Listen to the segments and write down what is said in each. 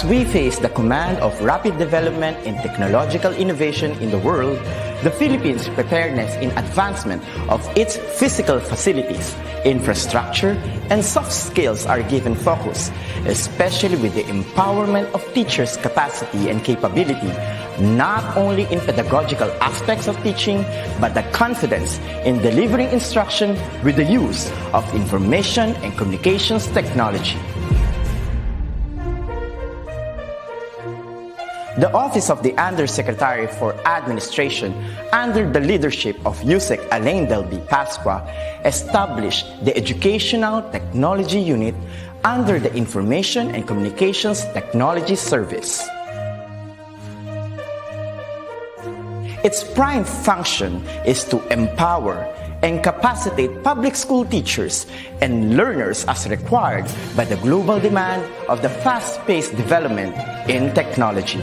As we face the command of rapid development and technological innovation in the world, the Philippines' preparedness in advancement of its physical facilities, infrastructure, and soft skills are given focus, especially with the empowerment of teachers' capacity and capability, not only in pedagogical aspects of teaching, but the confidence in delivering instruction with the use of information and communications technology. The Office of the Undersecretary for Administration, under the leadership of USEC Alain Pascua, established the Educational Technology Unit under the Information and Communications Technology Service. Its prime function is to empower and capacitate public school teachers and learners as required by the global demand of the fast-paced development in technology.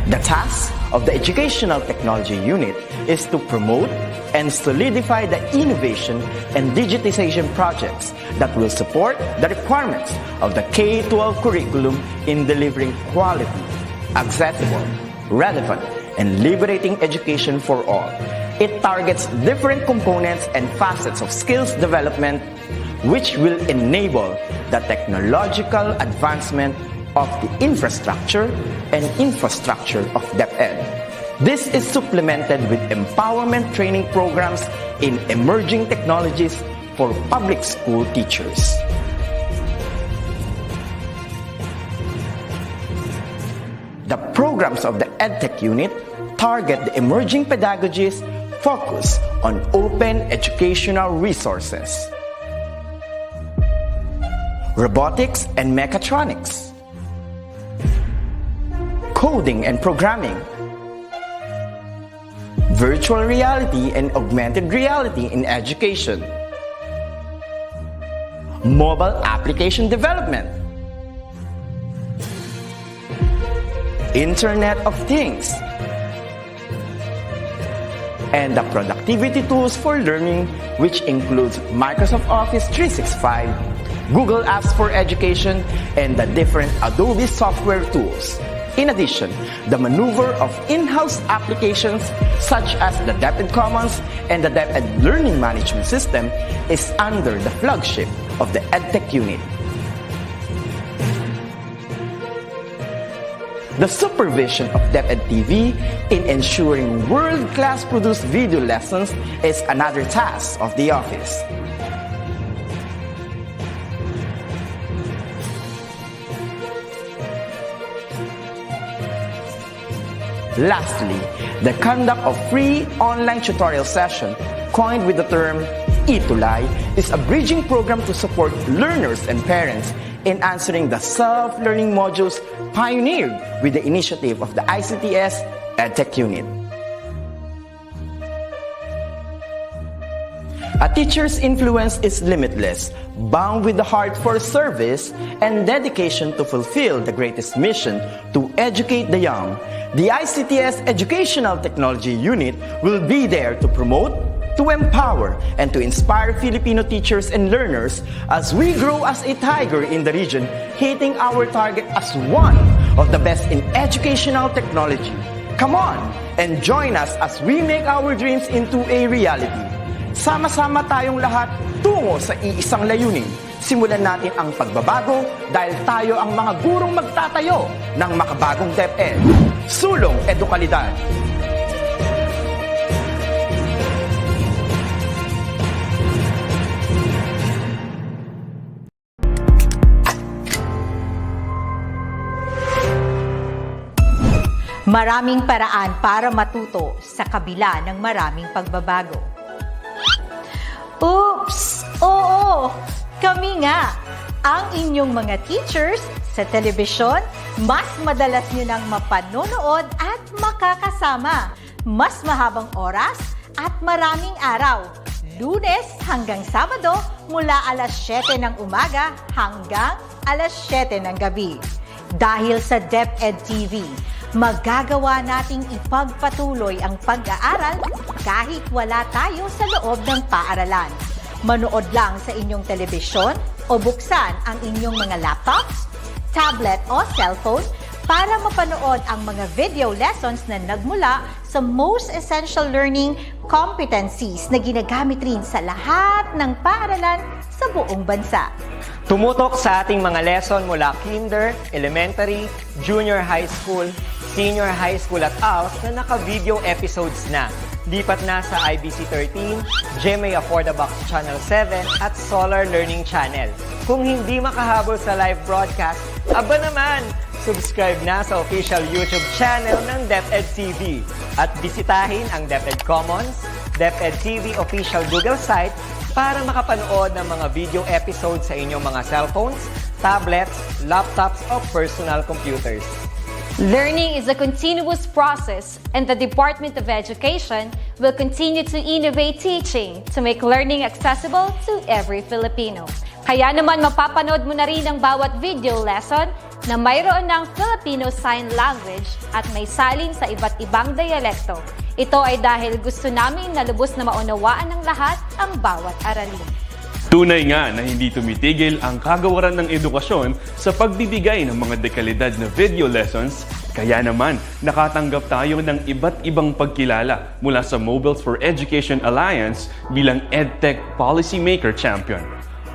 The task of the Educational Technology Unit is to promote and solidify the innovation and digitization projects that will support the requirements of the K-12 curriculum in delivering quality, accessible, relevant, and liberating education for all. It targets different components and facets of skills development, which will enable the technological advancement of the infrastructure of DepEd. This is supplemented with empowerment training programs in emerging technologies for public school teachers. The programs of the EdTech unit target the emerging pedagogies focused on open educational resources, robotics and mechatronics, coding and programming, virtual reality and augmented reality in education, mobile application development, Internet of Things, and the productivity tools for learning, which includes Microsoft Office 365, Google Apps for Education, and the different Adobe software tools. In addition, the maneuver of in-house applications such as the DepEd Commons and the DepEd Learning Management System is under the flagship of the EdTech unit. The supervision of DepEd TV in ensuring world-class produced video lessons is another task of the office. Lastly, the conduct of free online tutorial session, coined with the term Itulay, is a bridging program to support learners and parents in answering the self-learning modules pioneered with the initiative of the ICTS EdTech unit. A teacher's influence is limitless, bound with the heart for service and dedication to fulfill the greatest mission to educate the young. The ICTS Educational Technology Unit will be there to promote, to empower, and to inspire Filipino teachers and learners as we grow as a tiger in the region, hitting our target as one of the best in educational technology. Come on and join us as we make our dreams into a reality. Sama-sama tayong lahat tungo sa iisang layunin. Simulan natin ang pagbabago dahil tayo ang mga gurong magtatayo ng makabagong DepEd. Sulong Edukalidad. Maraming paraan para matuto sa kabila ng maraming pagbabago. Oops! Oo! Kami nga! Ang inyong mga teachers sa telebisyon, mas madalas nyo nang mapanonood at makakasama. Mas mahabang oras at maraming araw. Lunes hanggang Sabado mula alas 7 ng umaga hanggang alas 7 ng gabi. Dahil sa DepEd TV, magagawa nating ipagpatuloy ang pag-aaral kahit wala tayo sa loob ng paaralan. Manood lang sa inyong telebisyon o buksan ang inyong mga laptops, tablet o cellphone para mapanood ang mga video lessons na nagmula sa most essential learning competencies na ginagamit rin sa lahat ng paaralan sa buong bansa. Tumutok sa ating mga lesson mula kinder, elementary, junior high school, senior high school at ALS na naka-video episodes na. Lipat na sa IBC 13, GMA Affordabox Channel 7 at Solar Learning Channel. Kung hindi makahabol sa live broadcast, aba naman! Subscribe na sa official YouTube channel ng DepEd TV at bisitahin ang DepEd Commons, DepEd TV official Google site para makapanood ng mga video episodes sa inyong mga cellphones, tablets, laptops o personal computers. Learning is a continuous process, and the Department of Education will continue to innovate teaching to make learning accessible to every Filipino. Kaya naman mapapanood mo na rin ang bawat video lesson na mayroon ng Filipino Sign Language at may salin sa iba't ibang dialekto. Ito ay dahil gusto namin na lubos na maunawaan ng lahat ang bawat aralin. Tunay nga na hindi tumitigil ang kagawaran ng edukasyon sa pagbibigay ng mga dekalidad na video lessons, kaya naman nakatanggap tayo ng iba't ibang pagkilala mula sa Mobiles for Education Alliance bilang EdTech Policymaker Champion.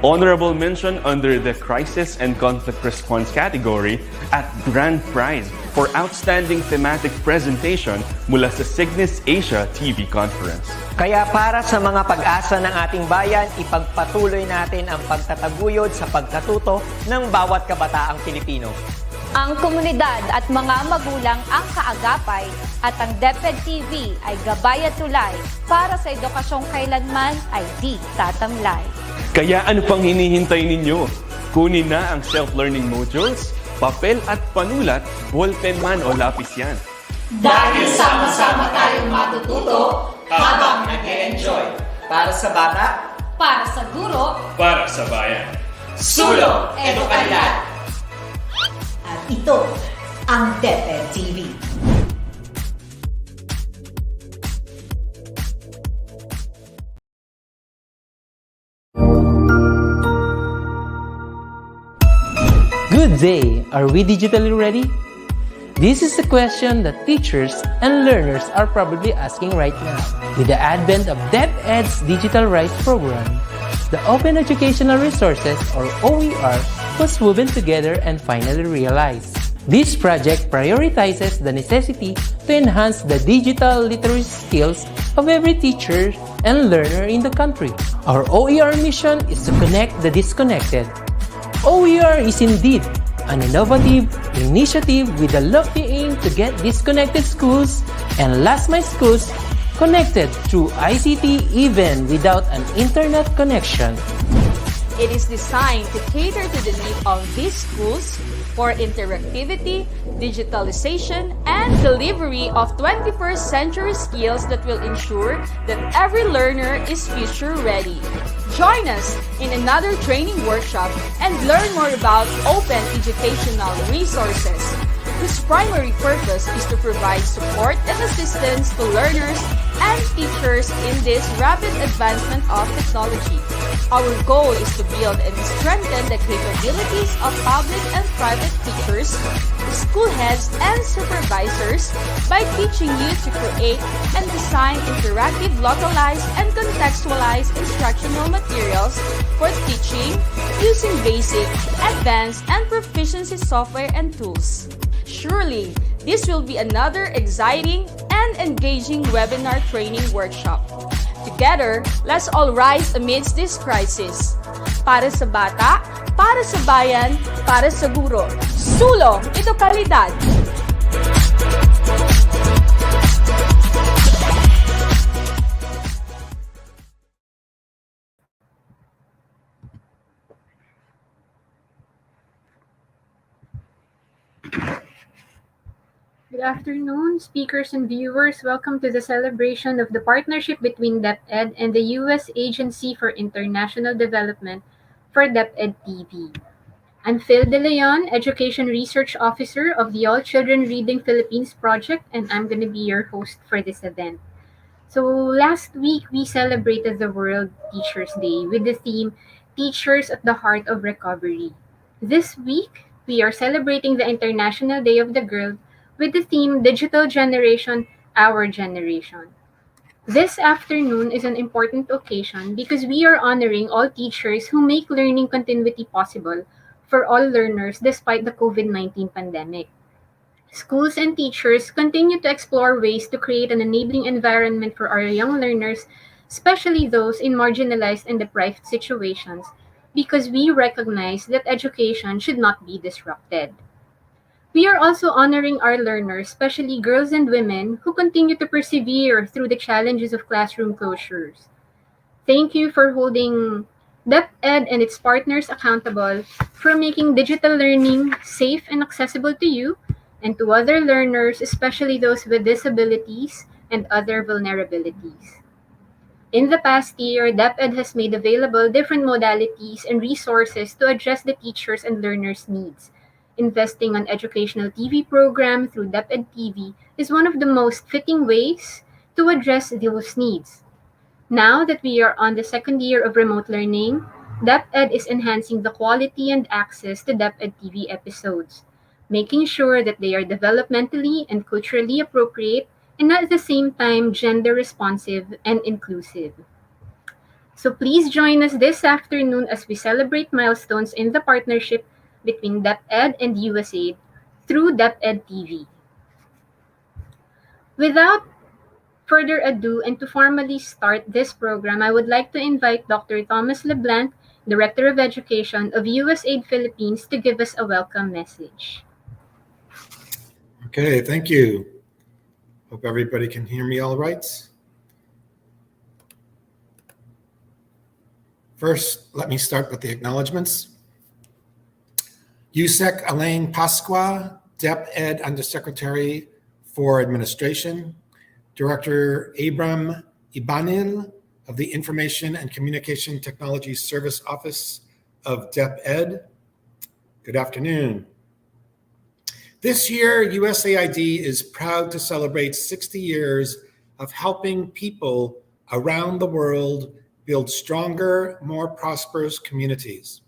Honorable mention under the Crisis and Conflict Response category at Grand Prize for Outstanding Thematic Presentation mula sa Cygnus Asia TV Conference. Kaya para sa mga pag-asa ng ating bayan, ipagpatuloy natin ang pagtataguyod sa pagkatuto ng bawat kabataang Pilipino. Ang komunidad at mga magulang ang kaagapay at ang DepEd TV ay gabay at tulay para sa edukasyong kailanman ay di tatamlay. Kaya ano pang hinihintay ninyo? Kunin na ang self-learning modules, papel at panulat, ballpen man o lapis yan. Dahil sama-sama tayong matututo habang nag-e-enjoy. Para sa bata, Para sa guro, Para sa bayan. sulong edukalidad. At ito ang DepEd TV. Good day! Are we digitally ready? This is a question that teachers and learners are probably asking right now. With the advent of DepEd's Digital Rights Program, the Open Educational Resources, or OER, was woven together and finally realized. This project prioritizes the necessity to enhance the digital literacy skills of every teacher and learner in the country. Our OER mission is to connect the disconnected. OER is indeed an innovative initiative with a lofty aim to get disconnected schools and last-mile schools connected through ICT even without an internet connection. It is designed to cater to the need of these schools for interactivity, digitalization, and delivery of 21st century skills that will ensure that every learner is future ready. Join us in another training workshop and learn more about open educational resources, whose primary purpose is to provide support and assistance to learners and teachers in this rapid advancement of technology. Our goal is to build and strengthen the capabilities of public and private teachers, school heads, and supervisors by teaching you to create and design interactive, localized, and contextualized instructional materials for teaching using basic, advanced, and proficiency software and tools. Surely, this will be another exciting and engaging webinar training workshop. Together, let's all rise amidst this crisis. Para sa bata, para sa bayan, para sa guro. Sulong edukalidad! Good afternoon, speakers and viewers. Welcome to the celebration of the partnership between DepEd and the U.S. Agency for International Development for DepEd TV. I'm Phil De Leon, Education Research Officer of the All Children Reading Philippines project, and I'm going to be your host for this event. So last week, we celebrated the World Teachers' Day with the theme Teachers at the Heart of Recovery. This week, we are celebrating the International Day of the Girl with the theme Digital Generation, Our Generation. This afternoon is an important occasion because we are honoring all teachers who make learning continuity possible for all learners despite the COVID-19 pandemic. Schools and teachers continue to explore ways to create an enabling environment for our young learners, especially those in marginalized and deprived situations, because we recognize that education should not be disrupted. We are also honoring our learners, especially girls and women, who continue to persevere through the challenges of classroom closures. Thank you for holding DepEd and its partners accountable for making digital learning safe and accessible to you and to other learners, especially those with disabilities and other vulnerabilities. In the past year, DepEd has made available different modalities and resources to address the teachers' and learners' needs. Investing on educational TV program through DepEd TV is one of the most fitting ways to address those needs. Now that we are on the second year of remote learning, DepEd is enhancing the quality and access to DepEd TV episodes, making sure that they are developmentally and culturally appropriate and at the same time gender responsive and inclusive. So please join us this afternoon as we celebrate milestones in the partnership between DepEd and USAID through DepEd TV. Without further ado, and to formally start this program, I would like to invite Dr. Thomas LeBlanc, Director of Education of USAID Philippines, to give us a welcome message. Okay, thank you. Hope everybody can hear me all right. First, let me start with the acknowledgements. USEC Alain Pascua, DepEd Undersecretary for Administration. Director Abram Abanil of the Information and Communication Technology Service Office of DepEd. Good afternoon. This year, USAID is proud to celebrate 60 years of helping people around the world build stronger, more prosperous communities.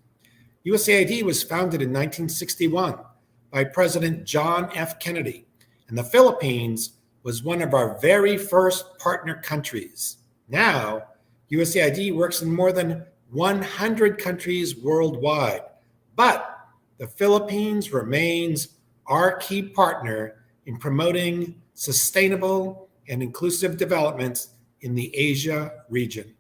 USAID was founded in 1961 by President John F. Kennedy, and the Philippines was one of our very first partner countries. Now, USAID works in more than 100 countries worldwide, but the Philippines remains our key partner in promoting sustainable and inclusive development in the Asia region.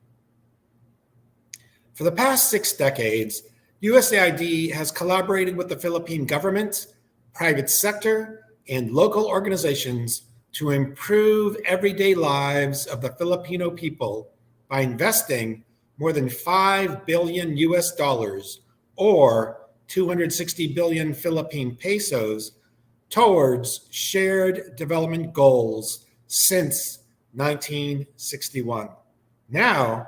For the past 6 decades, USAID has collaborated with the Philippine government, private sector, and local organizations to improve everyday lives of the Filipino people by investing more than $5 billion or 260 billion Philippine pesos towards shared development goals since 1961. Now,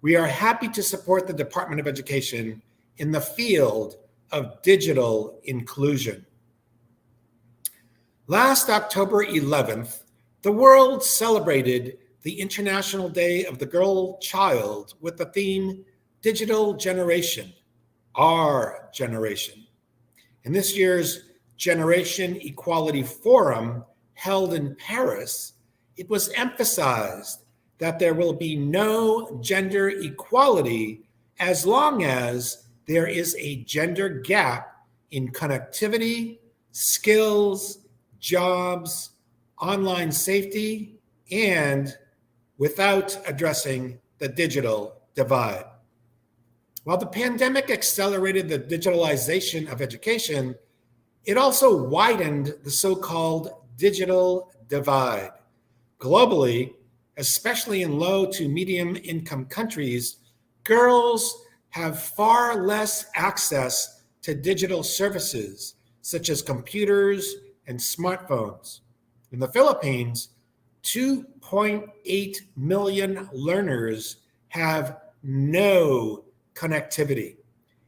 we are happy to support the Department of Education in the field of digital inclusion. Last October 11th, the world celebrated the International Day of the Girl Child with the theme Digital Generation, Our Generation. In this year's Generation Equality Forum held in Paris, it was emphasized that there will be no gender equality as long as there is a gender gap in connectivity, skills, jobs, online safety, and without addressing the digital divide. While the pandemic accelerated the digitalization of education, it also widened the so-called digital divide. Globally, especially in low to medium income countries, girls have far less access to digital services such as computers and smartphones. In the Philippines, 2.8 million learners have no connectivity,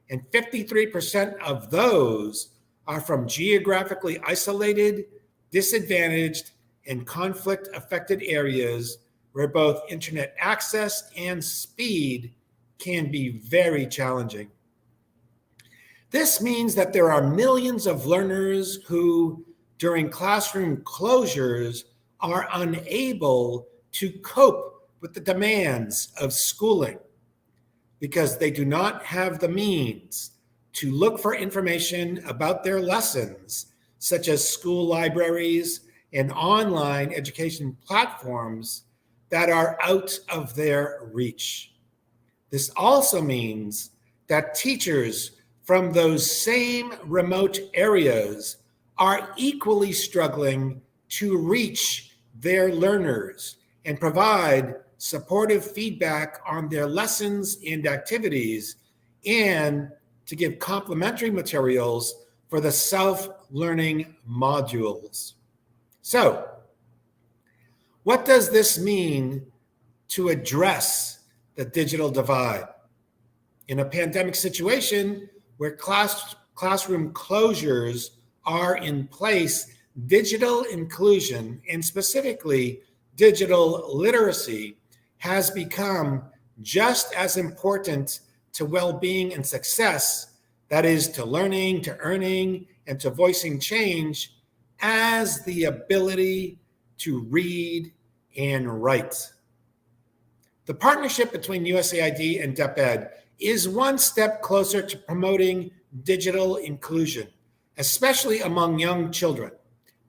and 53% of those are from geographically isolated, disadvantaged, and conflict-affected areas where both internet access and speed can be very challenging. This means that there are millions of learners who, during classroom closures, are unable to cope with the demands of schooling because they do not have the means to look for information about their lessons, such as school libraries and online education platforms that are out of their reach. This also means that teachers from those same remote areas are equally struggling to reach their learners and provide supportive feedback on their lessons and activities, and to give complementary materials for the self-learning modules. So, what does this mean to address the digital divide? In a pandemic situation where classroom closures are in place, digital inclusion, and specifically digital literacy, has become just as important to well-being and success, that is, to learning, to earning, and to voicing change, as the ability to read and write. The partnership between USAID and DepEd is one step closer to promoting digital inclusion, especially among young children,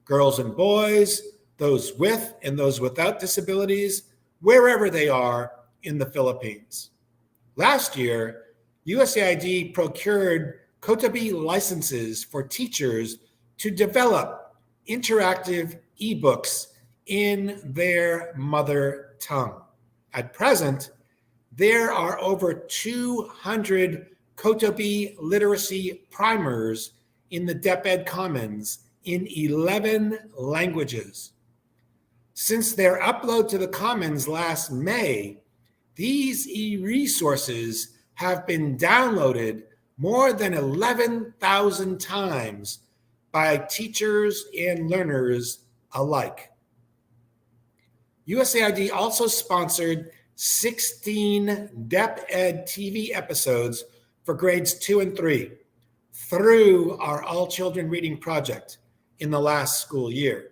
girls and boys, those with and those without disabilities, wherever they are in the Philippines. Last year, USAID procured Kotabi licenses for teachers to develop interactive ebooks in their mother tongue. At present, there are over 200 Kotabi literacy primers in the DepEd Commons in 11 languages. Since their upload to the Commons last May, these e-resources have been downloaded more than 11,000 times by teachers and learners alike. USAID also sponsored 16 DepEd TV episodes for grades 2 and 3 through our All Children Reading project in the last school year.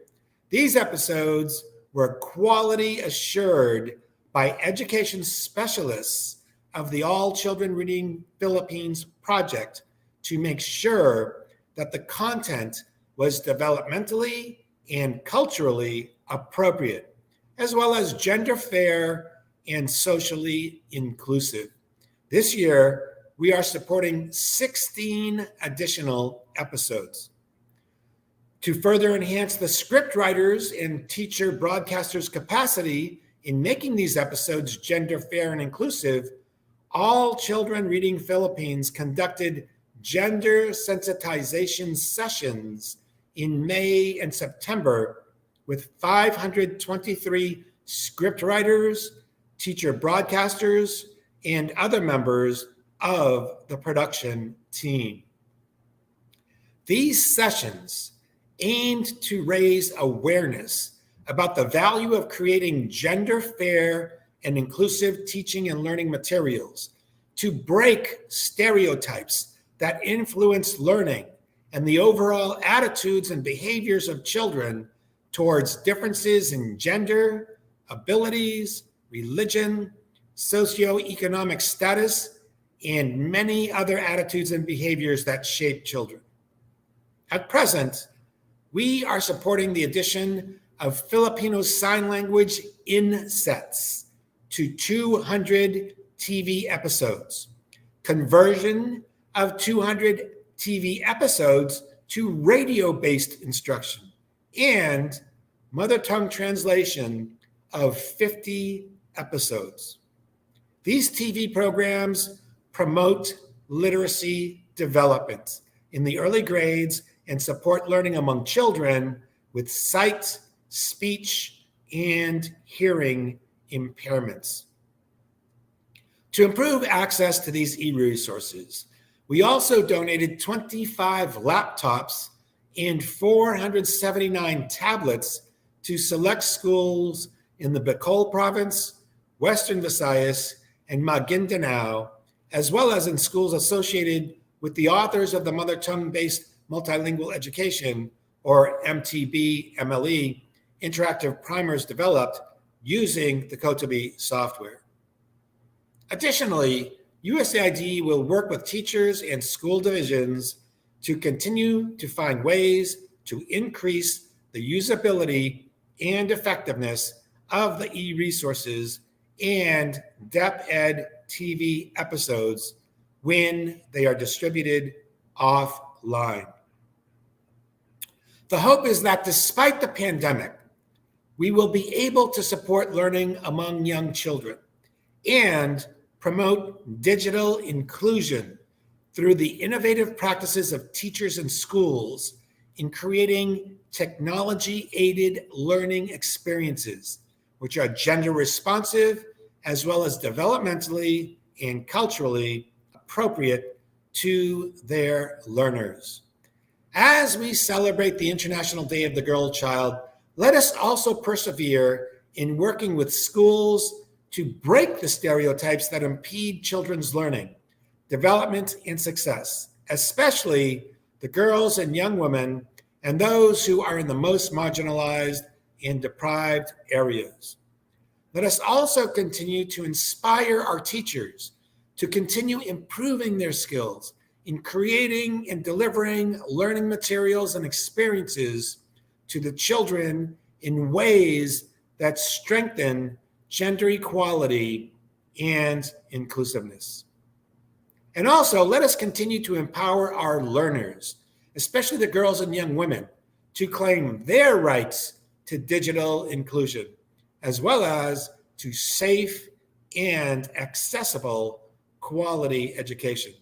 These episodes were quality assured by education specialists of the All Children Reading Philippines project to make sure that the content was developmentally and culturally appropriate, as well as gender fair and socially inclusive. This year, we are supporting 16 additional episodes. To further enhance the script writers and teacher broadcasters' capacity in making these episodes gender fair and inclusive, All Children Reading Philippines conducted gender sensitization sessions in May and September with 523 scriptwriters, teacher broadcasters, and other members of the production team. These sessions aimed to raise awareness about the value of creating gender fair and inclusive teaching and learning materials, to break stereotypes that influence learning and the overall attitudes and behaviors of children towards differences in gender, abilities, religion, socioeconomic status, and many other attitudes and behaviors that shape children. At present, we are supporting the addition of Filipino Sign Language insets to 200 TV episodes, conversion of 200 TV episodes to radio-based instruction, and mother tongue translation of 50 episodes. These TV programs promote literacy development in the early grades and support learning among children with sight, speech, and hearing impairments. To improve access to these e-resources, We also donated 25 laptops and 479 tablets to select schools in the Bicol province, Western Visayas, and Maguindanao, as well as in schools associated with the authors of the Mother Tongue-Based Multilingual Education, or MTB-MLE, interactive primers developed using the Kotobi software. Additionally, USAID will work with teachers and school divisions to continue to find ways to increase the usability and effectiveness of the e-resources and DepEd TV episodes when they are distributed offline. The hope is that despite the pandemic, we will be able to support learning among young children and promote digital inclusion through the innovative practices of teachers and schools in creating technology-aided learning experiences, which are gender responsive as well as developmentally and culturally appropriate to their learners. As we celebrate the International Day of the Girl Child, let us also persevere in working with schools to break the stereotypes that impede children's learning, development, and success, especially the girls and young women and those who are in the most marginalized and deprived areas. Let us also continue to inspire our teachers to continue improving their skills in creating and delivering learning materials and experiences to the children in ways that strengthen gender equality and inclusiveness. And also, let us continue to empower our learners, especially the girls and young women, to claim their rights to digital inclusion, as well as to safe and accessible quality education.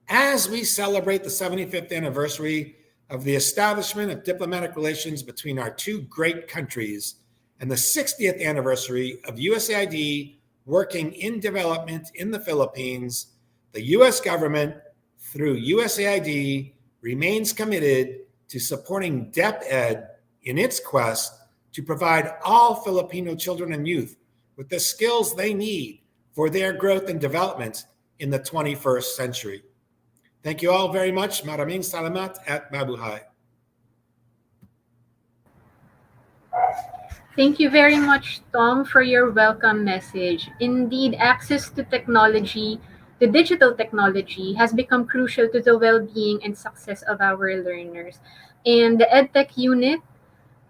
As we celebrate the 75th anniversary of the establishment of diplomatic relations between our two great countries and the 60th anniversary of USAID working in development in the Philippines, the U.S. government, through USAID, remains committed to supporting DepEd in its quest to provide all Filipino children and youth with the skills they need for their growth and development in the 21st century. Thank you all very much. Maraming salamat at mabuhay. Thank you very much, Tom, for your welcome message. Indeed, access to technology, the digital technology, has become crucial to the well-being and success of our learners. And the EdTech unit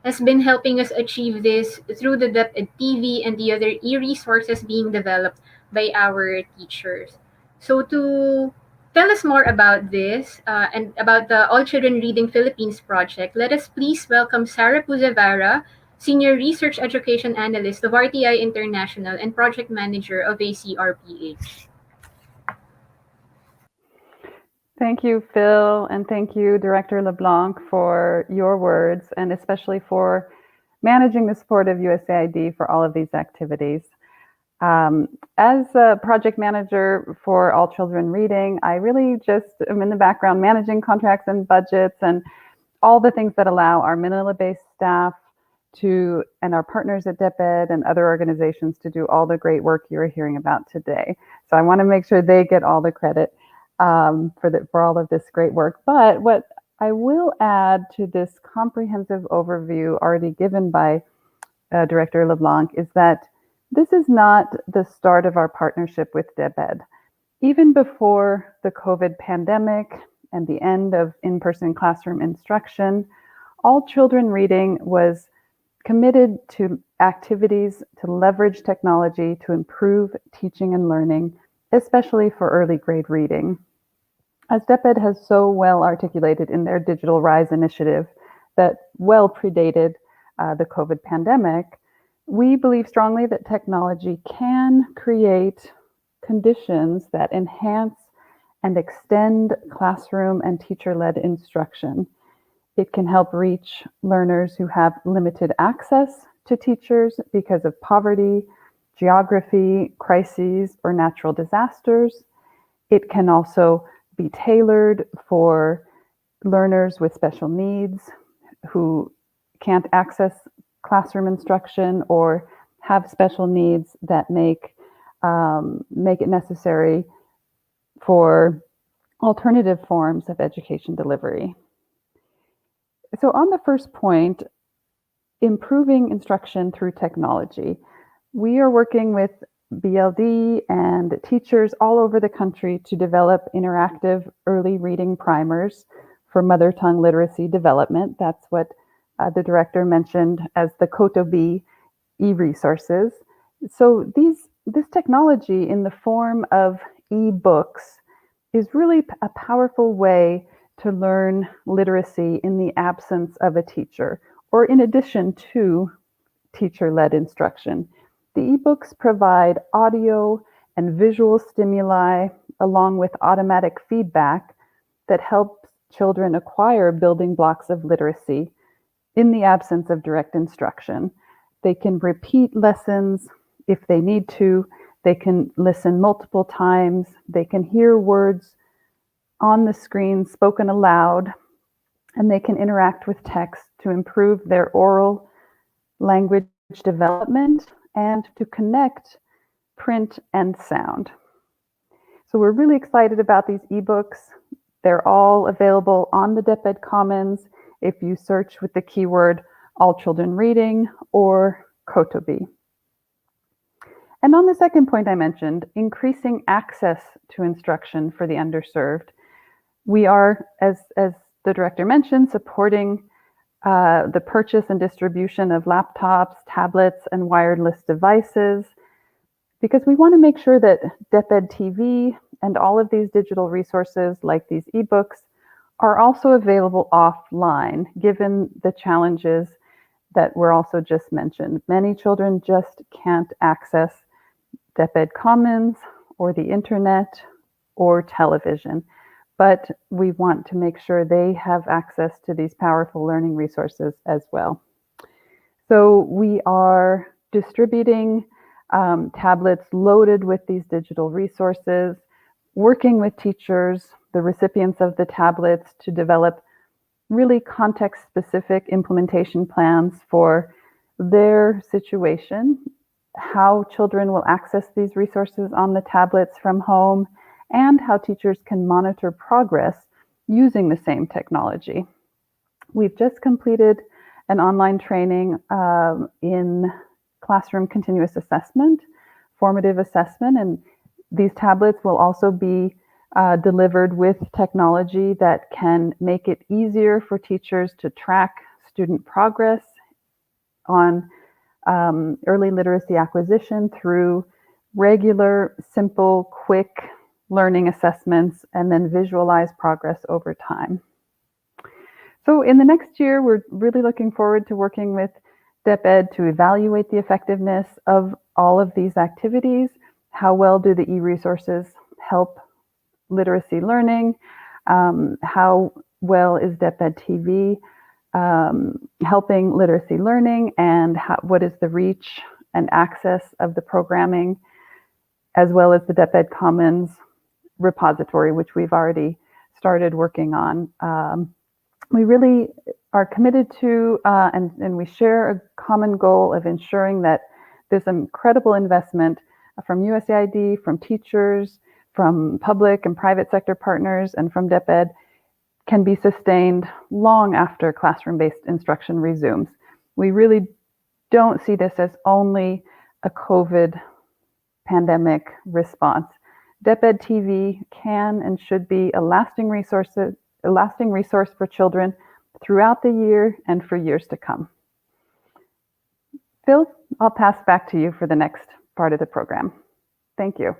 has been helping us achieve this through the DepEd TV and the other e-resources being developed by our teachers. So to tell us more about this and about the All Children Reading Philippines project, let us please welcome Sarah Pouezevara, Senior Research Education Analyst of RTI International and Project Manager of ACRPH. Thank you, Phil, and thank you, Director LeBlanc, for your words, and especially for managing the support of USAID for all of these activities. As a project manager for All Children Reading, I really just am in the background managing contracts and budgets and all the things that allow our Manila-based staff and our partners at DepEd and other organizations to do all the great work you're hearing about today. So I want to make sure they get all the credit for all of this great work. But what I will add to this comprehensive overview already given by Director LeBlanc is that this is not the start of our partnership with DepEd. Even before the COVID pandemic and the end of in-person classroom instruction, All Children Reading was committed to activities to leverage technology to improve teaching and learning, especially for early grade reading. As DepEd has so well articulated in their Digital Rise initiative that well predated the COVID pandemic, we believe strongly that technology can create conditions that enhance and extend classroom and teacher-led instruction. It can help reach learners who have limited access to teachers because of poverty, geography, crises, or natural disasters. It can also be tailored for learners with special needs who can't access classroom instruction or have special needs that make it necessary for alternative forms of education delivery. So on the first point, improving instruction through technology, we are working with BLD and teachers all over the country to develop interactive early reading primers for mother tongue literacy development. That's what the director mentioned as the Kotobi e-resources. So this technology in the form of e-books is really a powerful way to learn literacy in the absence of a teacher or in addition to teacher-led instruction. The e-books provide audio and visual stimuli along with automatic feedback that helps children acquire building blocks of literacy in the absence of direct instruction. They can repeat lessons if they need to. They can listen multiple times. They can hear words on the screen spoken aloud, and they can interact with text to improve their oral language development and to connect print and sound. So we're really excited about these ebooks. They're all available on the DepEd Commons if you search with the keyword All Children Reading or Kotobi. And on the second point I mentioned, increasing access to instruction for the underserved. We are, as the director mentioned, supporting the purchase and distribution of laptops, tablets, and wireless devices, because we want to make sure that DepEd TV and all of these digital resources like these ebooks are also available offline, given the challenges that were also just mentioned. Many children just can't access DepEd Commons or the internet or television, but we want to make sure they have access to these powerful learning resources as well. So we are distributing tablets loaded with these digital resources, working with teachers, the recipients of the tablets, to develop really context-specific implementation plans for their situation, how children will access these resources on the tablets from home, and how teachers can monitor progress using the same technology. We've just completed an online training in classroom continuous assessment, formative assessment, and these tablets will also be delivered with technology that can make it easier for teachers to track student progress on early literacy acquisition through regular, simple, quick learning assessments, and then visualize progress over time. So in the next year, we're really looking forward to working with DepEd to evaluate the effectiveness of all of these activities. How well do the e-resources help literacy learning? How well is DepEd TV helping literacy learning, and what is the reach and access of the programming, as well as the DepEd Commons repository, which we've already started working on. We really are committed to, and we share a common goal of ensuring that this incredible investment from USAID, from teachers, from public and private sector partners, and from DepEd can be sustained long after classroom-based instruction resumes. We really don't see this as only a COVID pandemic response. DepEd TV can and should be a lasting resource for children throughout the year and for years to come. Phil, I'll pass back to you for the next part of the program. Thank you.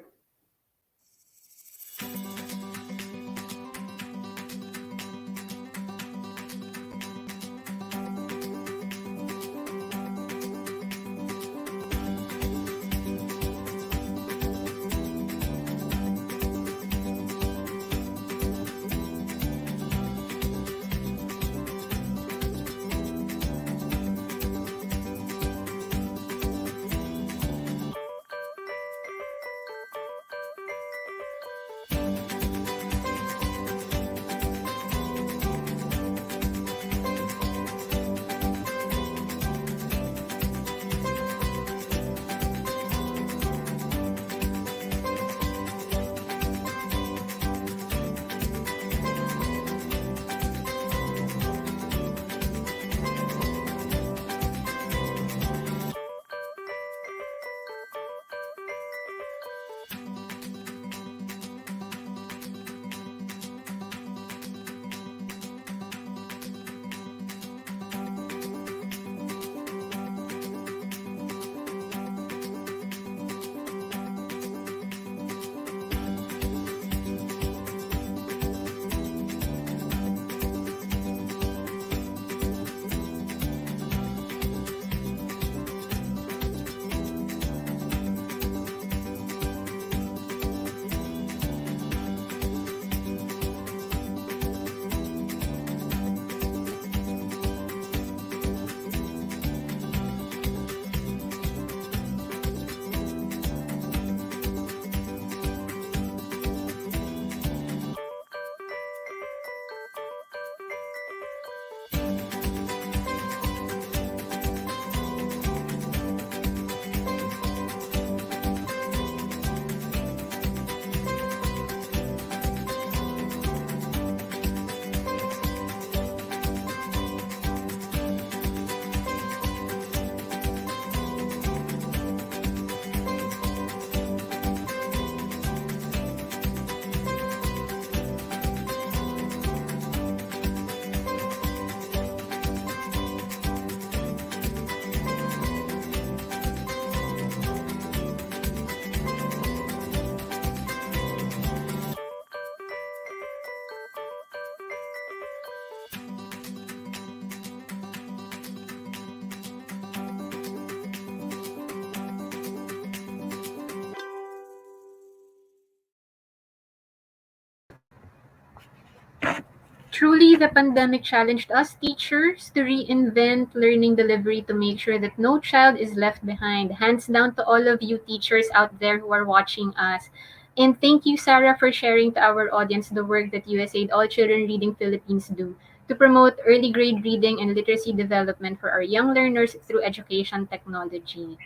Truly, the pandemic challenged us teachers to reinvent learning delivery to make sure that no child is left behind. Hands down to all of you teachers out there who are watching us. And thank you, Sarah, for sharing to our audience the work that USAID All Children Reading Philippines do to promote early grade reading and literacy development for our young learners through education technology.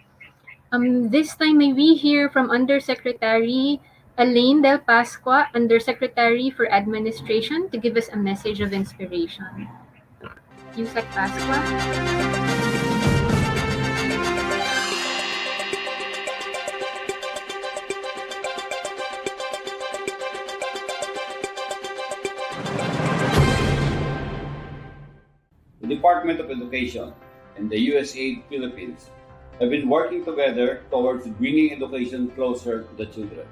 This time, may we hear from Undersecretary Alain del Pascua, Undersecretary for Administration, to give us a message of inspiration. Yusek Pascua. The Department of Education and the USAID Philippines have been working together towards bringing education closer to the children.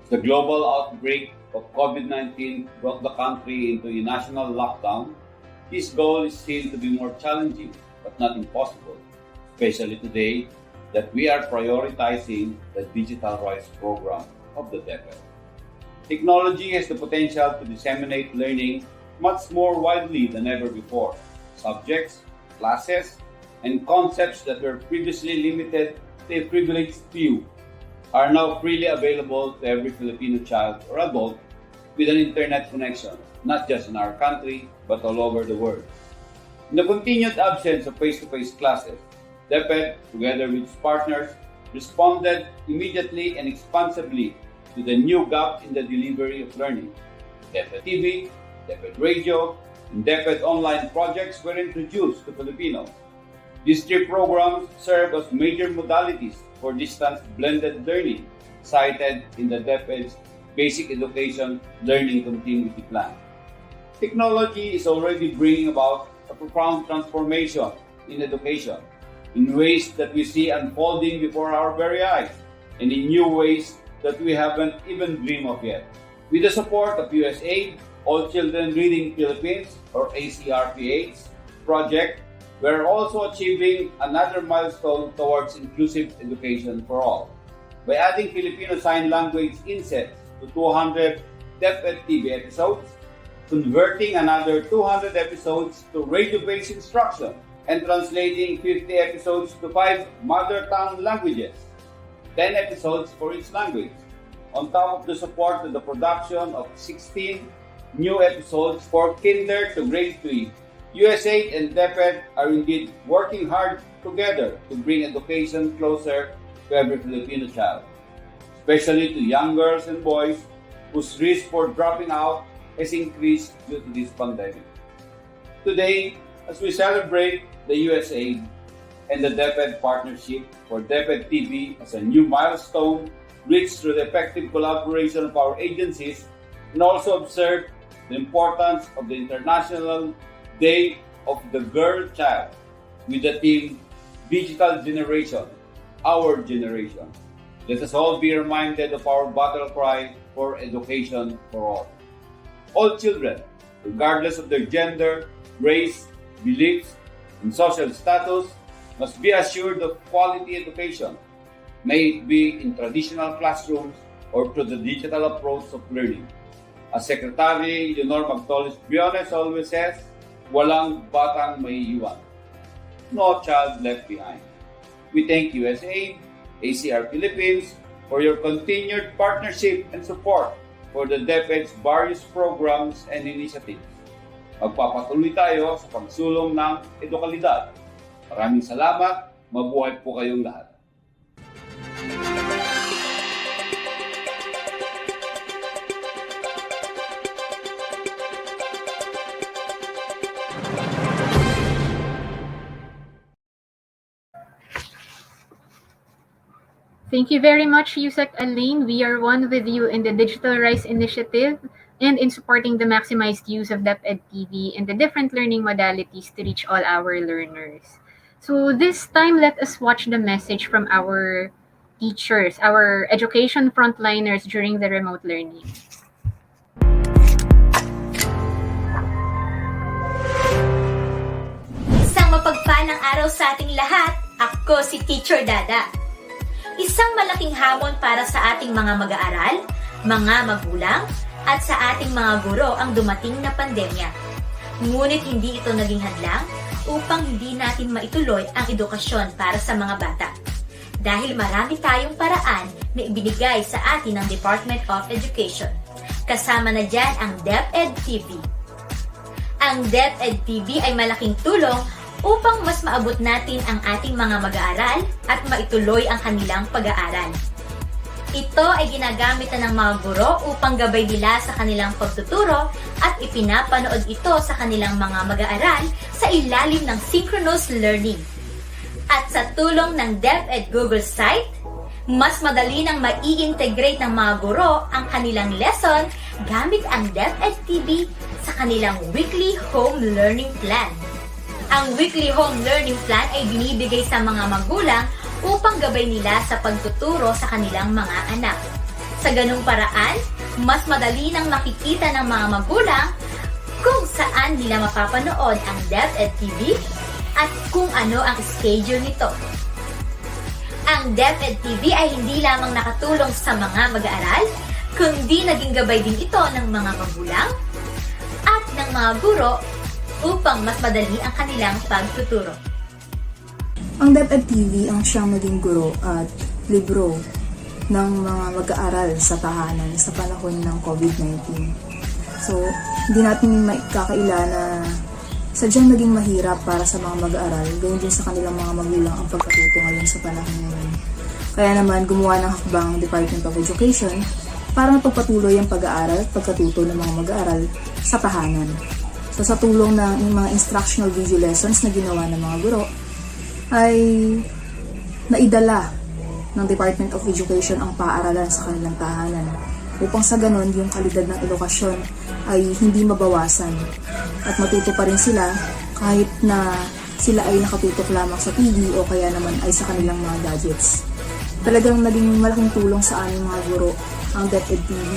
As the global outbreak of COVID-19 brought the country into a national lockdown, this goal is seen to be more challenging but not impossible, especially today that we are prioritizing the Digital Rights Program of the DepEd. Technology has the potential to disseminate learning much more widely than ever before. Subjects, classes, and concepts that were previously limited to a privileged few are now freely available to every Filipino child or adult with an internet connection, not just in our country, but all over the world. In the continued absence of face-to-face classes, DepEd, together with its partners, responded immediately and expansively to the new gap in the delivery of learning. DepEd TV, DepEd Radio, and DepEd Online projects were introduced to Filipinos. These three programs serve as major modalities for distance blended learning, cited in the DepEd's Basic Education Learning Continuity Plan. Technology is already bringing about a profound transformation in education in ways that we see unfolding before our very eyes and in new ways that we haven't even dreamed of yet. With the support of USAID, All Children Reading Philippines, or ACRPH project, we're also achieving another milestone towards inclusive education for all. By adding Filipino Sign Language insets to 200 DepEd TV episodes, converting another 200 episodes to radio-based instruction, and translating 50 episodes to 5 mother tongue languages, 10 episodes for each language, on top of the support to the production of 16 new episodes for kinder to grade 3. USAID and DepEd are indeed working hard together to bring education closer to every Filipino child, especially to young girls and boys whose risk for dropping out has increased due to this pandemic. Today, as we celebrate the USAID and the DepEd partnership for DepEd TV as a new milestone reached through the effective collaboration of our agencies, and also observe the importance of the International Day of the Girl Child with the theme Digital Generation, Our Generation. Let us all be reminded of our battle cry for education for all. All children, regardless of their gender, race, beliefs, and social status, must be assured of quality education, may it be in traditional classrooms or through the digital approach of learning. As Secretary Leonor Magtolis-Briones always says, walang batang maiiwan. No child left behind. We thank USAID, ACR Philippines for your continued partnership and support for the DepEd's various programs and initiatives. Magpapatuloy tayo sa pagsulong ng edukalidad. Maraming salamat. Mabuhay po kayong lahat. Thank you very much, Yusek Alain. We are one with you in the Digital Rights Initiative and in supporting the maximized use of DepEd TV and the different learning modalities to reach all our learners. So this time, let us watch the message from our teachers, our education frontliners during the remote learning. Isang mapagpalang araw sa ating lahat. Ako si Teacher Dada. Isang malaking hamon para sa ating mga mag-aaral, mga magulang, at sa ating mga guro ang dumating na pandemya. Ngunit hindi ito naging hadlang upang hindi natin maituloy ang edukasyon para sa mga bata. Dahil marami tayong paraan na ibinigay sa atin ng Department of Education. Kasama na dyan ang DepEd TV. Ang DepEd TV ay malaking tulong upang mas maabot natin ang ating mga mag-aaral at maituloy ang kanilang pag-aaral. Ito ay ginagamit na ng mga guro upang gabay nila sa kanilang pagtuturo at ipinapanood ito sa kanilang mga mag-aaral sa ilalim ng synchronous learning. At sa tulong ng DepEd Google site, mas madali nang mai-integrate ng mga guro ang kanilang lesson gamit ang DepEd TV sa kanilang weekly home learning plan. Ang weekly home learning plan ay binibigay sa mga magulang upang gabay nila sa pagtuturo sa kanilang mga anak. Sa ganung paraan, mas madali nang makikita ng mga magulang kung saan nila mapapanood ang DepEd TV at kung ano ang schedule nito. Ang DepEd TV ay hindi lamang nakatulong sa mga mag-aaral, kundi naging gabay din ito ng mga magulang at ng mga guro upang mas madali ang kanilang pagtuturo. Ang DepEd TV ang siyang maging guro at libro ng mga mag-aaral sa tahanan sa panahon ng COVID-19. So, hindi natin maikakaila na sadyang naging mahirap para sa mga mag-aaral, gayon din sa kanilang mga magulang ang pagkatuto ngayon sa panahon ngayon. Kaya naman, gumawa ng hakbang ang Department of Education para mapagpatuloy ang pag-aaral at pagkatuto ng mga mag-aaral sa tahanan. So, sa tulong ng mga instructional video lessons na ginawa ng mga guro, ay naidala ng Department of Education ang paaralan sa kanilang tahanan upang sa ganon yung kalidad ng edukasyon ay hindi mabawasan at matuto pa rin sila kahit na sila ay nakatutok lamang sa TV o kaya naman ay sa kanilang mga gadgets. Talagang naging malaking tulong sa aming mga guro ang DepEd TV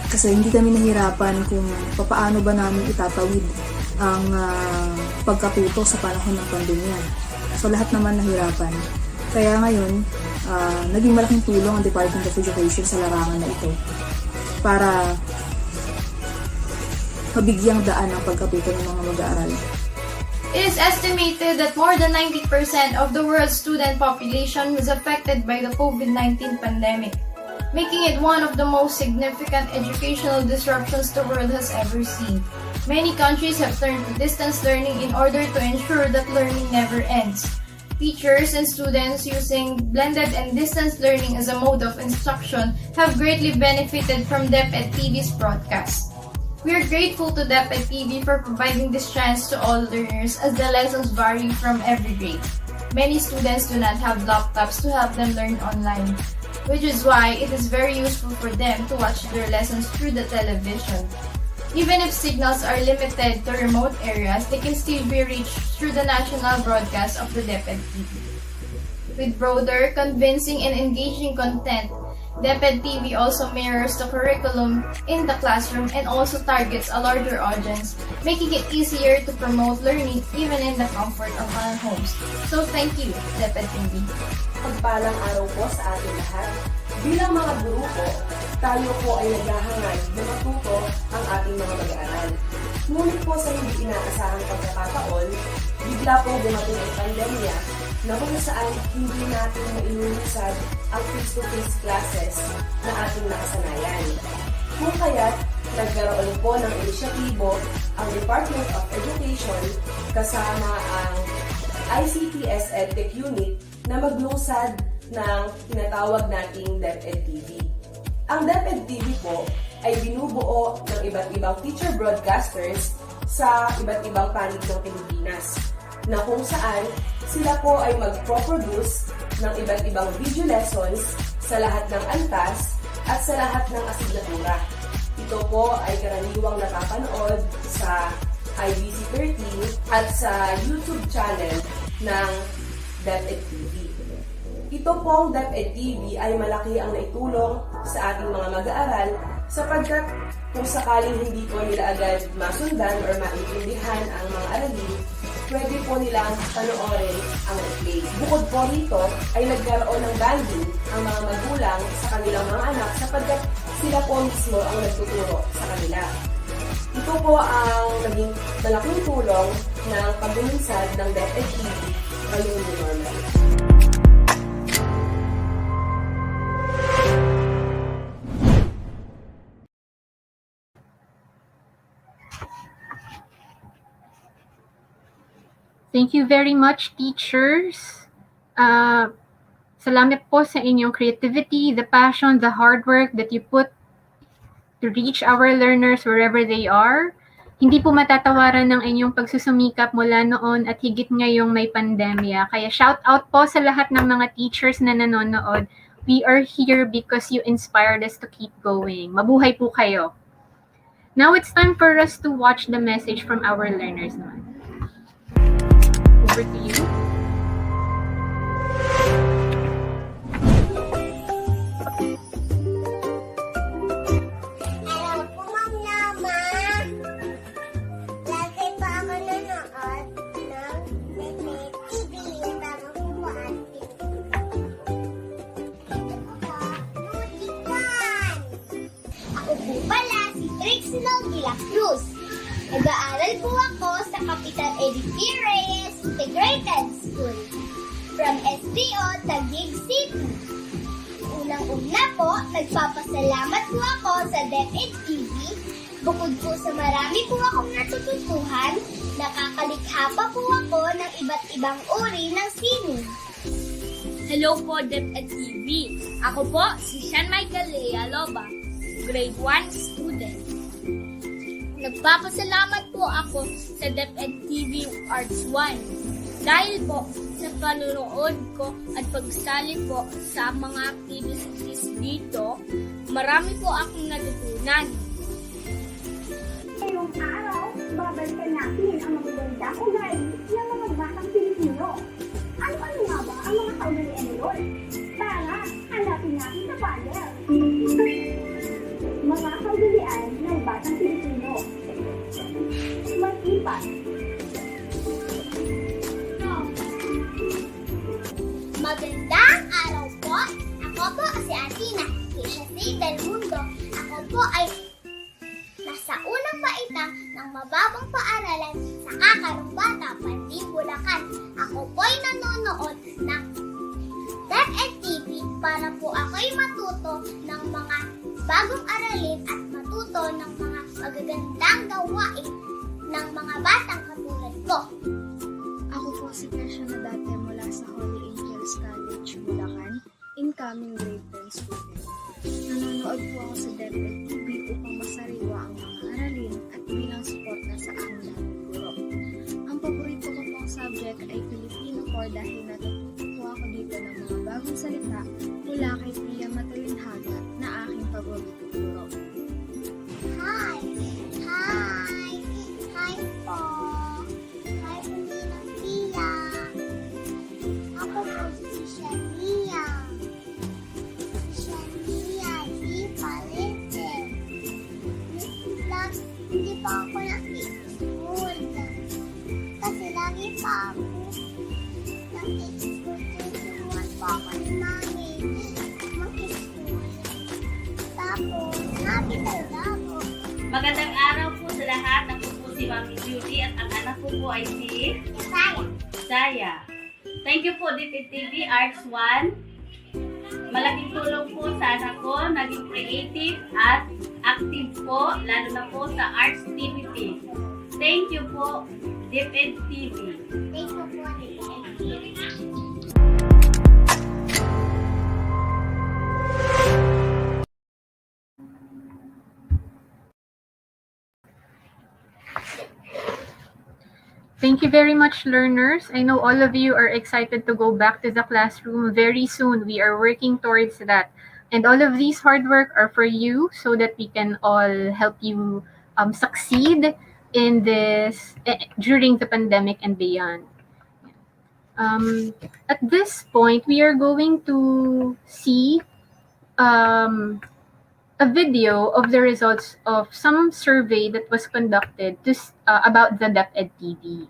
kasi hindi kami nahirapan kung paano ba namin itatawid ang pagkatuto sa panahon ng pandemya. So lahat naman nahirapan. Kaya ngayon, naging malaking tulong ang Department of Education sa larangan na ito para mabigyang daan ang pagkatuto ng mga mag-aaral. It is estimated that more than 90% of the world's student population was affected by the COVID-19 pandemic, making it one of the most significant educational disruptions the world has ever seen. Many countries have turned to distance learning in order to ensure that learning never ends. Teachers and students using blended and distance learning as a mode of instruction have greatly benefited from DepEd TV's broadcast. We are grateful to DepEd TV for providing this chance to all learners as the lessons vary from every grade. Many students do not have laptops to help them learn online, which is why it is very useful for them to watch their lessons through the television. Even if signals are limited to remote areas, they can still be reached through the national broadcast of the DepEd TV. With broader, convincing, and engaging content, DepEd TV also mirrors the curriculum in the classroom and also targets a larger audience, making it easier to promote learning even in the comfort of our homes. So thank you, DepEd TV. Pagpalang araw po sa ating lahat. Bilang mga guro po, tayo po ay naghahangad na matuto ang ating mga mag-aaral. Ngunit po sa hindi inaasahang pagkakataon, bigla pong dumating ang pandemya na kung saan hindi natin mailulusad ang face-to-face classes na ating nakasanayan. Kung kaya't nagkaroon po ng inisyatibo ang Department of Education kasama ang ICTS EdTech Unit na maglusad ng tinatawag nating DepEd TV. Ang DepEd TV po ay binubuo ng iba't ibang teacher broadcasters sa iba't ibang panig ng Pilipinas na kung saan sila po ay mag-produce ng iba't ibang video lessons sa lahat ng antas at sa lahat ng asignatura. Ito po ay karaniwang napapanood sa IBC 13 at sa YouTube channel ng DepEd TV. Ito pong DepEd TV ay malaki ang naitulong sa ating mga mag-aaral sapagkat kung sakaling hindi po nila agad masundan or maintindihan ang mga aralin, pwede po nilang panoorin ang replay. Bukod po rito ay nagkaroon ng bonding ang mga magulang sa kanilang mga anak sapagkat sila po mismo ang nagtuturo sa kanila. Ito po ang naging malaking tulong ng pagbunsad ng DepEd TV ngayong new normal. Thank you very much, teachers. Salamat po sa inyong creativity, the passion, the hard work that you put to reach our learners wherever they are. Hindi po matatawaran ng inyong pagsusumikap mula noon at higit ngayong may pandemya. Kaya shout out po sa lahat ng mga teachers na nanonood. We are here because you inspired us to keep going. Mabuhay po kayo. Now it's time for us to watch the message from our learners naman. Over to you. Nag-aaral po ako sa Capital Edith Reyes Integrated School from SDO Taguig City. Unang-una po, nagpapasalamat po ako sa DepEd TV. Bukod po sa marami po akong natututuhan, nakakalikha pa po ako ng iba't ibang uri ng sining. Hello po, DepEd TV. Ako po si Sean Michael Lea Loba, grade 1 student. Nagpapasalamat po ako sa DepEd TV Arts 1 dahil po sa panunood ko at pagsali po sa mga activities dito, marami po akong natutunan. Ngayong araw, babalikan natin ang magagandang ugali ng mga batang Pilipino. Ano-ano nga ba ang mga kaugalian nila? Tara, hanapin natin sa panel. Mga kaugalian ng batang Pilipino. Mag-ipat. Magandang araw po. Ako po si Athena, Keisha Del Mundo. Ako po ay nasa unang paitang ng mababang paaralan sa Kakarumbata, Panting, Bulacan. Ako po ay nanonood ng DepEd TV para po ako'y matuto ng mga bagong aralin at matuto ng mga magagandang gawain ng mga batang katulad ko. Ako po si Kesha na dati mula sa Holy Angels College, Bulacan, incoming grade 10 student. Nanonood po ako sa DepEd TV upang masariwa ang mga aralin at bilang suporta sa aming daming guro. Ang paborito ko pong subject ay Filipino po dahil natututo po ako dito ng mga bagong salita mula kay Pia Matalinhaga na aking paborito guro. Hi! Hi! Hi po! Hi po Ninang Pia! Ako po si Shania. Shania, di palete. Hindi pa ako nakikischool. Kasi lagi pa ako nakikischool. Tuturuan pa ako ni Mami makischool. Tapos, happy talaga ako. Magandang araw po sa lahat. Ako po si Mami Judy at ang anak ko po ay si Saya. Thank you po DepEd TV Arts 1. Malaking tulong po sa anak ko, naging creative at active po, lalo na po sa arts activity. Thank you po DepEd TV. Thank you po DepEd TV. Thank you very much, learners. I know all of you are excited to go back to the classroom very soon. We are working towards that. And all of these hard work are for you so that we can all help you succeed in this during the pandemic and beyond. At this point, we are going to see a video of the results of some survey that was conducted about the DepEd TV.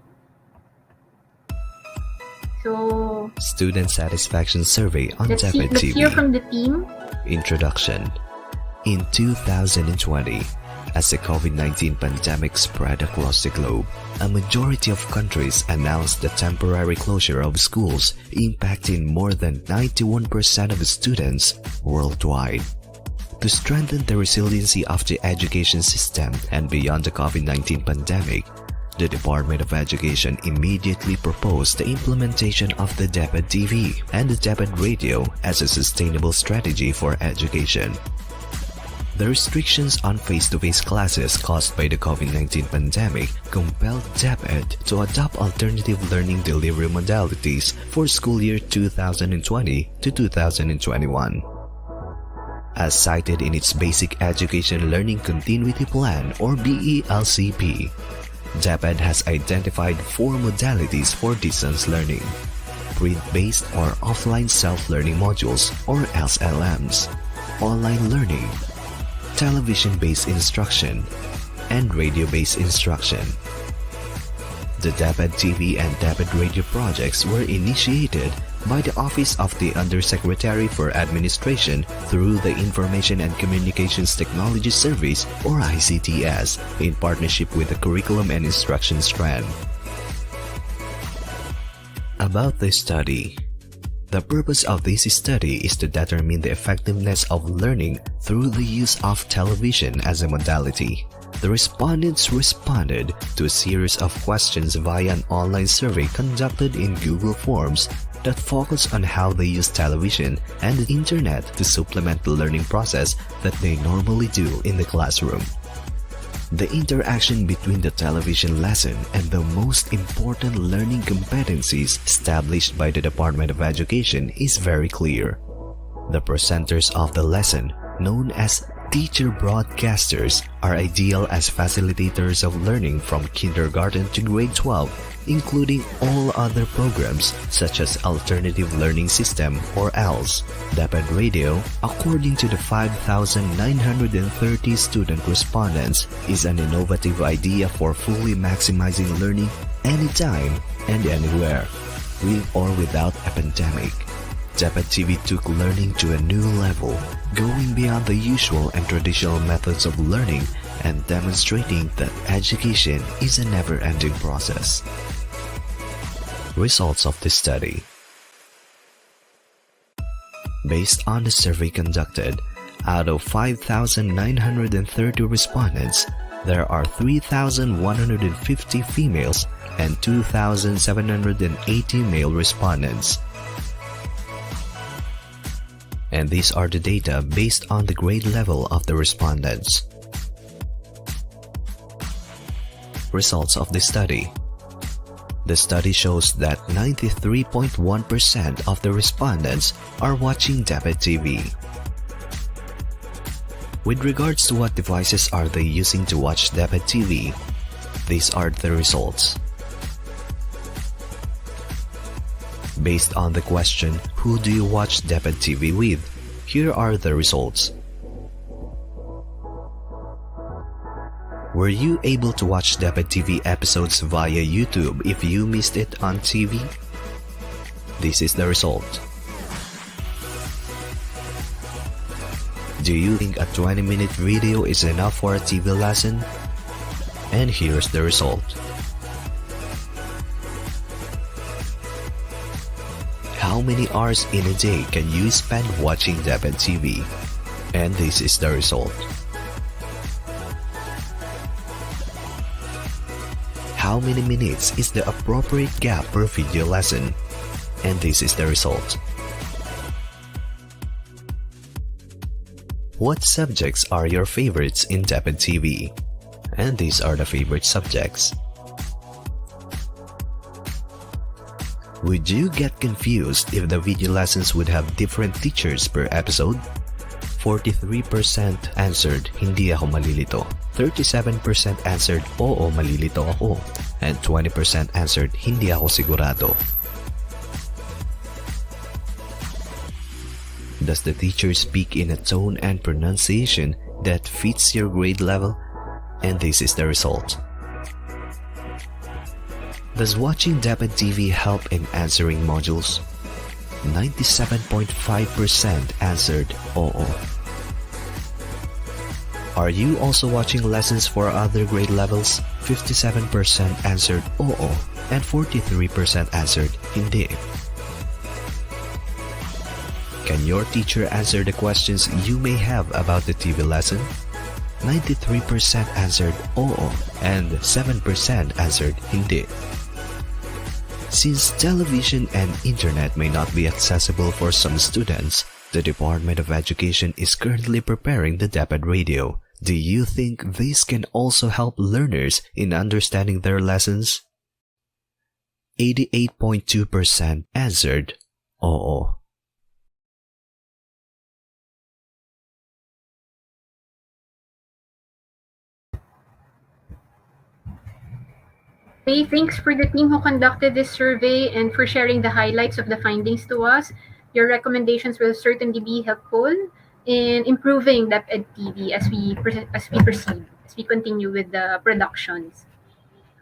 So, Student Satisfaction Survey on DepEd let's TV. hear from the team. Introduction. In 2020, as the COVID-19 pandemic spread across the globe, a majority of countries announced the temporary closure of schools, impacting more than 91% of students worldwide. To strengthen the resiliency of the education system and beyond the COVID-19 pandemic, the Department of Education immediately proposed the implementation of the DepEd TV and the DepEd Radio as a sustainable strategy for education. The restrictions on face-to-face classes caused by the COVID-19 pandemic compelled DepEd to adopt alternative learning delivery modalities for school year 2020 to 2021. As cited in its Basic Education Learning Continuity Plan or BELCP, DepEd has identified 4 modalities for distance learning: print-based or offline self-learning modules or SLMs, online learning, television-based instruction, and radio-based instruction. The DepEd TV and DepEd Radio projects were initiated by the Office of the Undersecretary for Administration through the Information and Communications Technology Service or ICTS in partnership with the Curriculum and Instruction Strand. About the study. The purpose of this study is to determine the effectiveness of learning through the use of television as a modality. The respondents responded to a series of questions via an online survey conducted in Google Forms that focus on how they use television and the internet to supplement the learning process that they normally do in the classroom. The interaction between the television lesson and the most important learning competencies established by the Department of Education is very clear. The presenters of the lesson, known as teacher broadcasters, are ideal as facilitators of learning from kindergarten to grade 12, including all other programs such as Alternative Learning System or ALS. DepEd Radio, according to the 5,930 student respondents, is an innovative idea for fully maximizing learning anytime and anywhere, with or without a pandemic. DepEd TV took learning to a new level, going beyond the usual and traditional methods of learning and demonstrating that education is a never-ending process. Results of the study. Based on the survey conducted, out of 5,930 respondents, there are 3,150 females and 2,780 male respondents. And these are the data based on the grade level of the respondents. Results of the study. The study shows that 93.1% of the respondents are watching DepEd TV. With regards to what devices are they using to watch DepEd TV, these are the results. Based on the question, who do you watch DepEd TV with? Here are the results. Were you able to watch DepEd TV episodes via YouTube if you missed it on TV? This is the result. Do you think a 20-minute video is enough for a TV lesson? And here's the result. How many hours in a day can you spend watching DepEd TV? And this is the result. How many minutes is the appropriate gap per video lesson? And this is the result. What subjects are your favorites in DepEd TV? And these are the favorite subjects. Would you get confused if the video lessons would have different teachers per episode? 43% answered, hindi ako malilito. 37% answered, oo, malilito ako. And 20% answered, hindi ako sigurado. Does the teacher speak in a tone and pronunciation that fits your grade level? And this is the result. Does watching DepEd TV help in answering modules? 97.5% answered oo. Are you also watching lessons for other grade levels? 57% answered oo and 43% answered hindi. Can your teacher answer the questions you may have about the TV lesson? 93% answered oo and 7% answered hindi. Since television and internet may not be accessible for some students, the Department of Education is currently preparing the DepEd radio. Do you think this can also help learners in understanding their lessons? 88.2% answered oo. Okay, thanks for the team who conducted this survey and for sharing the highlights of the findings to us. Your recommendations will certainly be helpful in improving DepEd TV as we proceed, as we continue with the productions.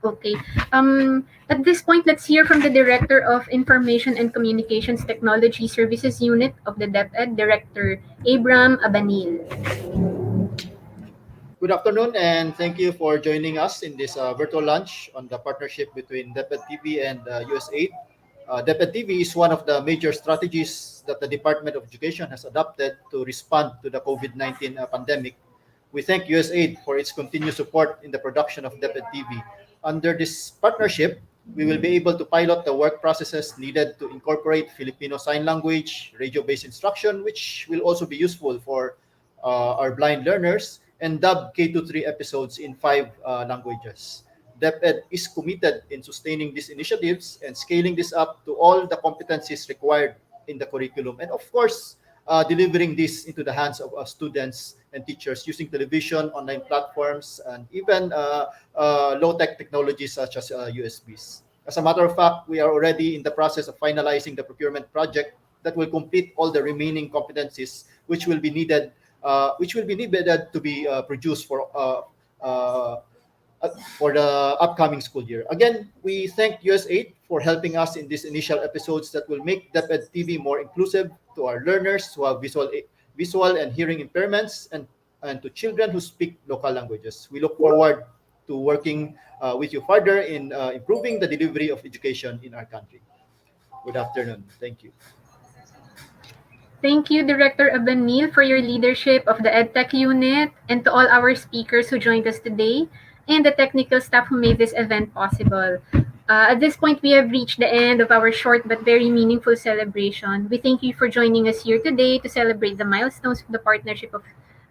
Okay. At this point, let's hear from the Director of Information and Communications Technology Services Unit of the DepEd, Director Abram Abanil. Good afternoon, and thank you for joining us in this virtual lunch on the partnership between DepEd TV and USAID. DepEd TV is one of the major strategies that the Department of Education has adopted to respond to the COVID-19 pandemic. We thank USAID for its continued support in the production of DepEd TV. Under this partnership, we will be able to pilot the work processes needed to incorporate Filipino Sign Language, radio-based instruction, which will also be useful for our blind learners, and dub K-3 episodes in 5 languages. DepEd is committed in sustaining these initiatives and scaling this up to all the competencies required in the curriculum, and of course, delivering this into the hands of students and teachers using television, online platforms, and even low-tech technologies such as USBs. As a matter of fact, we are already in the process of finalizing the procurement project that will complete all the remaining competencies which will be needed to be produced for the upcoming school year. Again, we thank USAID for helping us in these initial episodes that will make DepEd TV more inclusive to our learners who have visual and hearing impairments and to children who speak local languages. We look forward to working with you further in improving the delivery of education in our country. Good afternoon. Thank you. Thank you, Director Abanil, for your leadership of the EdTech unit, and to all our speakers who joined us today, and the technical staff who made this event possible. At this point, we have reached the end of our short but very meaningful celebration. We thank you for joining us here today to celebrate the milestones of the partnership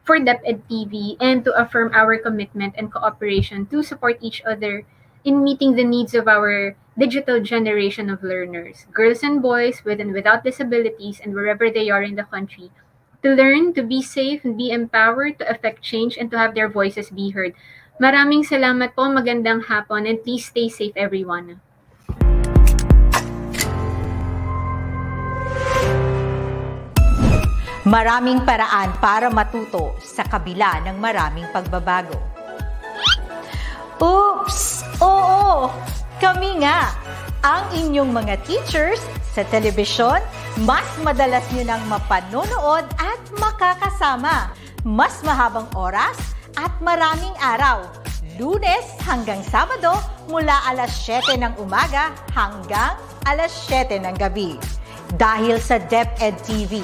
for DepEd TV and to affirm our commitment and cooperation to support each other in meeting the needs of our digital generation of learners, girls and boys with and without disabilities and wherever they are in the country, to learn, to be safe, and be empowered, to affect change, and to have their voices be heard. Maraming salamat po, magandang hapon, and please stay safe, everyone. Maraming paraan para matuto sa kabila ng maraming pagbabago. Oops! Oo! Kami nga, ang inyong mga teachers sa telebisyon, mas madalas nyo nang mapanonood at makakasama. Mas mahabang oras at maraming araw. Lunes hanggang Sabado mula alas 7 ng umaga hanggang alas 7 ng gabi. Dahil sa DepEd TV,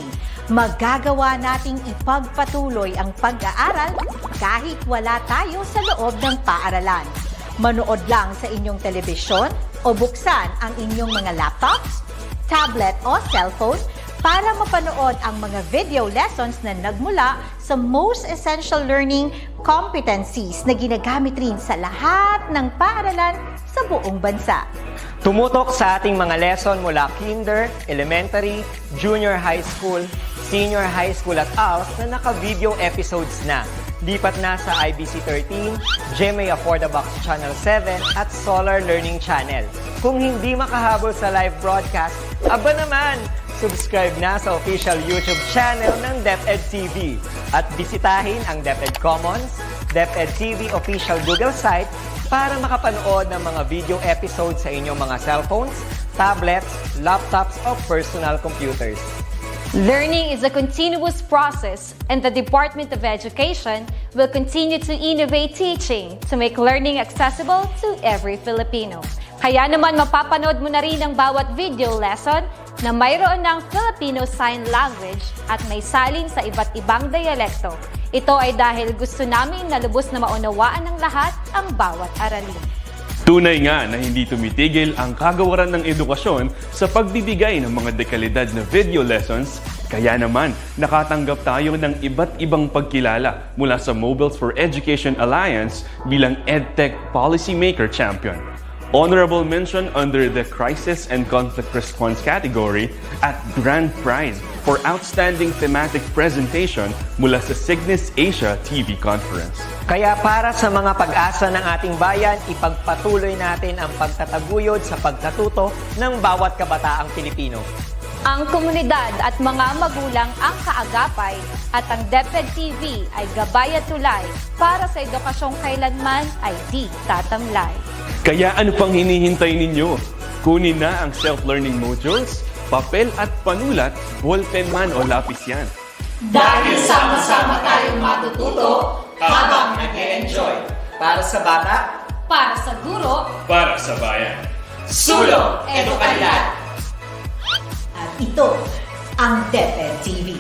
magagawa nating ipagpatuloy ang pag-aaral kahit wala tayo sa loob ng paaralan. Manood lang sa inyong telebisyon o buksan ang inyong mga laptops, tablet o cellphone para mapanood ang mga video lessons na nagmula sa most essential learning competencies na ginagamit rin sa lahat ng paaralan sa buong bansa. Tumutok sa ating mga lesson mula kinder, elementary, junior high school, senior high school at ALS na naka-video episodes na. Lipat na sa IBC 13, GMA Affordabox Channel 7 at Solar Learning Channel. Kung hindi makahabol sa live broadcast, aba naman! Subscribe na sa official YouTube channel ng DepEd TV at bisitahin ang DepEd Commons, DepEd TV official Google site para makapanood ng mga video episodes sa inyong mga cellphones, tablets, laptops o personal computers. Learning is a continuous process, and the Department of Education will continue to innovate teaching to make learning accessible to every Filipino. Kaya naman mapapanood mo na rin ang bawat video lesson na mayroon ng Filipino Sign Language at may salin sa iba't ibang dialekto. Ito ay dahil gusto namin na lubos na maunawaan ng lahat ang bawat aralin. Tunay nga na hindi tumitigil ang kagawaran ng edukasyon sa pagbibigay ng mga dekalidad na video lessons, kaya naman nakatanggap tayo ng iba't ibang pagkilala mula sa Mobiles for Education Alliance bilang EdTech Policymaker Champion. Honorable mention under the Crisis and Conflict Response category at Grand Prize for Outstanding Thematic Presentation mula sa Cygnus Asia TV Conference. Kaya para sa mga pag-asa ng ating bayan, ipagpatuloy natin ang pagtataguyod sa pagkatuto ng bawat kabataang Pilipino. Ang komunidad at mga magulang ang kaagapay at ang DepEd TV ay gabay at tulay para sa edukasyong kailanman ay di tatamlay. Kaya ano pang hinihintay ninyo? Kunin na ang self-learning modules, papel at panulat, ballpen man o lapis yan. Dahil sama-sama tayong matututo habang nag-e-enjoy. Para sa bata, para sa guro, para sa bayan. Sulong Edukalidad! At ito ang DepEd TV.